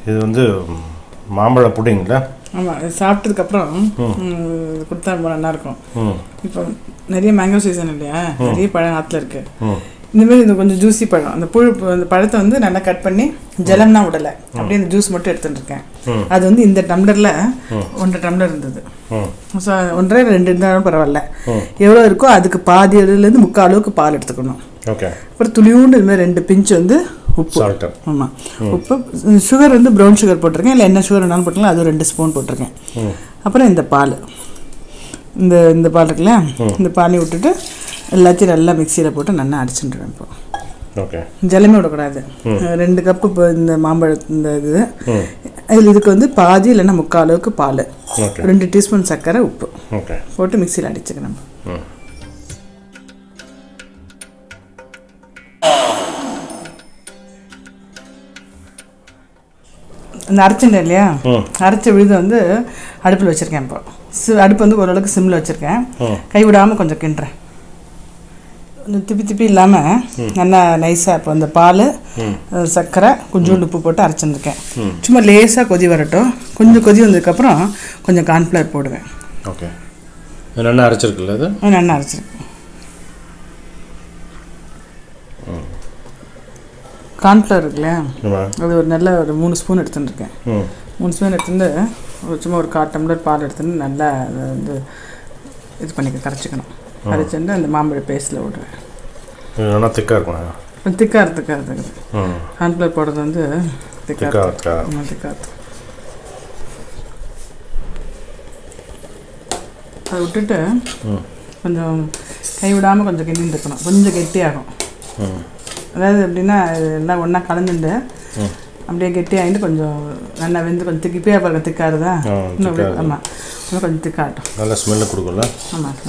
இது வந்து மாம்பழ புடிங்களா? ஆமாம், இது சாப்பிட்டதுக்கப்புறம் கொடுத்தா ரொம்ப நல்லாயிருக்கும். இப்போ நிறைய மேங்கோ சீசன் இல்லையா, நிறைய பழம் ஆற்றுல இருக்குது. இந்தமாரி இது கொஞ்சம் ஜூஸி பழம். அந்த அந்த பழத்தை வந்து நல்லா கட் பண்ணி ஜலம்னா விடலை, அப்படியே அந்த ஜூஸ் மட்டும் எடுத்துட்டுருக்கேன். அது வந்து இந்த டம்ளரில் 1.5 டம்ளர் இருந்தது. ஸோ 1.5-2 இருந்தாலும் பரவாயில்ல. எவ்வளோ இருக்கோ அதுக்கு பாதி அளவுலேருந்து 3/4 அளவுக்கு பால் எடுத்துக்கணும். ஓகே. அப்புறம் துளியூண்டு இதுமாதிரி 2 பிஞ்சு வந்து உப்பு. ஆமாம், உப்பு. சுகர் வந்து ப்ரௌன் சுகர் போட்டிருக்கேன், இல்லை என்ன சுகர் வேணாலும் போட்டுக்கலாம். அது 2 ஸ்பூன் போட்டிருக்கேன். அப்புறம் இந்த பால், இந்த பால் இருக்குல்ல, இந்த பாலையும் விட்டுட்டு எல்லாத்தையும் நல்லா மிக்சியில் போட்டு நல்லா அடிச்சுட்டுருவேன். இப்போ ஓகே, ஜலமே விடக்கூடாது. 2 கப்பு இப்போ இந்த மாம்பழம் இந்த இது அதில் இதுக்கு வந்து பாதி இல்லைன்னா 3/4 அளவுக்கு பால், 2 டீஸ்பூன் சர்க்கரை, உப்பு போட்டு மிக்சியில் அடிச்சுக்கணும். இந்த அரைச்சிட்டேன் இல்லையா, அரைச்ச விழுது வந்து அடுப்பில் வச்சுருக்கேன். இப்போ அடுப்பு வந்து ஓரளவுக்கு சிம்மில் வச்சுருக்கேன். கைவிடாமல் கொஞ்சம் கிண்டுறேன். கொஞ்சம் திப்பி இல்லாமல் நல்லா நைஸாக. இப்போ அந்த பால், சர்க்கரை, கொஞ்சோண்டு உப்பு போட்டு அரைச்சிருக்கேன். சும்மா லேசாக கொதி வரட்டும். கொஞ்சம் கொதி வந்ததுக்கப்புறம் கொஞ்சம் கார்ன்ஃப்ளவர் போடுவேன். ஓகே, நல்லா அரைச்சிருக்குல்ல? அது நல்லா அரைச்சிருக்கேன். கார்ன்ஃப்ளவர் இருக்குல்லையா, அது ஒரு நல்ல ஒரு 3 ஸ்பூன் எடுத்துட்டுருக்கேன். 3 ஸ்பூன் எடுத்துட்டு சும்மா ஒரு 1/4 டம்ளர் பால் எடுத்துட்டு நல்லா அதை வந்து இது கரைச்சிக்கணும். கரைச்சிட்டு அந்த மாம்பழ பேஸ்ட்டில் விடுவேன். நல்லா திக்காக இருக்கும். திக்காக இருக்குது. கார்ன்ஃப்ளவர் போடுறது வந்து திக்காக. அதை விட்டுட்டு கொஞ்சம் கைவிடாமல் கொஞ்சம் கிண்டி இருக்கணும். கொஞ்சம் கெட்டியாகும். அதாவது எப்படின்னா எல்லாம் ஒன்றா கலந்துட்டு அப்படியே கெட்டியாகிட்டு கொஞ்சம் நல்லா வெந்து கொஞ்சம் திக்கிப்பே பாருங்க, திக்காருதா? இன்னும் அப்படியே. ஆமாம், இன்னும் கொஞ்சம் திக்காகட்டும். நல்லா ஸ்மெல்லு கொடுக்கல? ஆமாம்,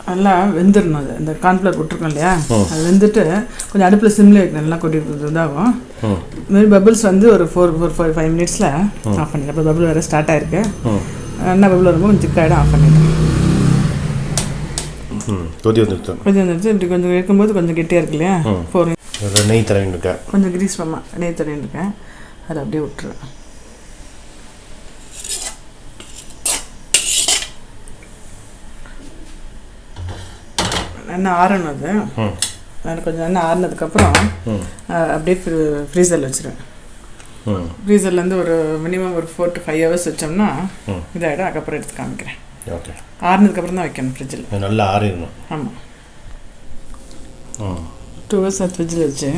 நல்லா வெந்துடணும். அது இந்த கார்ன்ஃப்ளவர் விட்டுருக்கோம் இல்லையா, அது வெந்துட்டு கொஞ்சம் அடுப்பில் சிம்மில் வைக்கணும். நல்லா கொட்டி இதாகும். இதுமாரி பபிள்ஸ் வந்து ஒரு 4-5 மினிட்ஸில் ஆஃப் பண்ணிடுறேன். அப்புறம் பபிள் வேறு ஸ்டார்ட் ஆகிருக்கு. நல்லா பபிள் வரும்போது கொஞ்சம் திக்காகிடும், ஆஃப் பண்ணிடுறேன். கொதி வந்துடுச்சு. இப்படி கொஞ்சம் இருக்கும்போது கொஞ்சம் கெட்டியாக இருக்கு இல்லையா, நெய் தரேன் இருக்கேன். கொஞ்சம் கிரீஸ் பண்ணால் நெய் தரேன் இருக்கேன். அதை அப்படியே விட்டுருவேன். நல்லா ஆறணும். அது நான் கொஞ்சம் நல்லா ஆறினதுக்கப்புறம் அப்படியே ஃப்ரீசரில் வச்சுருவேன். ஃப்ரீசர்லேருந்து ஒரு மினிமம் ஒரு 4 to 5 hours வச்சோம்னா இதாகிடும். அதுக்கப்புறம் எடுத்து காமிக்கிறேன். ஓகே, ஆறுனதுக்கப்புறம் தான் வைக்கணும் ஃப்ரிட்ஜில். நல்லா ஆறிடணும். ஆமாம், 2 hours ஃப்ரிட்ஜில் வச்சு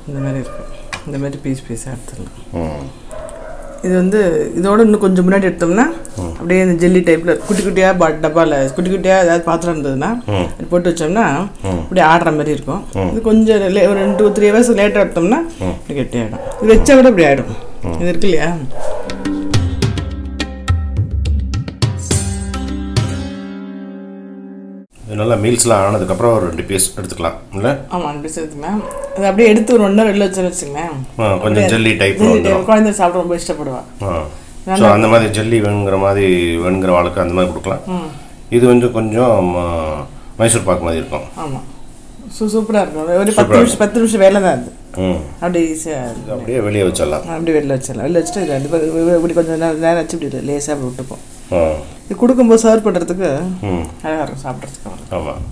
இந்த மாதிரி இருக்கும். இந்த மாதிரி பீஸாக எடுத்துடலாம். இது வந்து இதோட இன்னும் கொஞ்சம் முன்னாடி எடுத்தோம்னா அப்படியே இந்த ஜெல்லி டைப்பில் குட்டி குட்டியாக டப்பாவில் குட்டி குட்டியாக ஏதாவது பாத்திரம் இருந்ததுன்னா அது போட்டு வச்சோம்னா அப்படியே ஆடுற மாதிரி இருக்கும். இது கொஞ்சம் ஒரு 2-3 hours லேட்டாக எடுத்தோம்னா இப்படி கெட்டியாகிடும். இது வச்சா கூட இப்படி ஆகிடும். இது இருக்கு இல்லையா, நல்லா மீல்ஸ்லாம் ஆனதுக்கப்புறம் ஒரு 2 பீஸ் எடுத்துக்கலாம் இல்லை? ஆமாம், 2 பீஸ் எடுத்துக்கலாம். அது அப்படியே எடுத்து ஒரு 1 hour வெளில வச்சுங்களேன். கொஞ்சம் ஜெல்லி டைப் குழந்தை சாப்பிட ரொம்ப இஷ்டப்படுவாள். ஸோ அந்த மாதிரி ஜெல்லி வேணுங்கிற வாழ்க்கை அந்த மாதிரி கொடுக்கலாம். இது வந்து கொஞ்சம் மைசூர் பாக்கு மாதிரி இருக்கும். ஆமாம், சூப்பராக இருக்கும். ஒரு 10 நிமிஷம் வேலை தான் அது. அப்படி ஈஸியாக அப்படியே வெளியே வச்சிடலாம். அப்படியே வெளில வச்சிடலாம். வெளில வச்சுட்டு இது இப்படி கொஞ்சம் நேரம் வச்சு இப்படி லேசாக அப்படி விட்டுப்போம். இது கொடுக்கும்போது சர்வ் பண்ணுறதுக்கு அழகாக இருக்கும் சாப்பிட்றதுக்கு. ஆமாம்.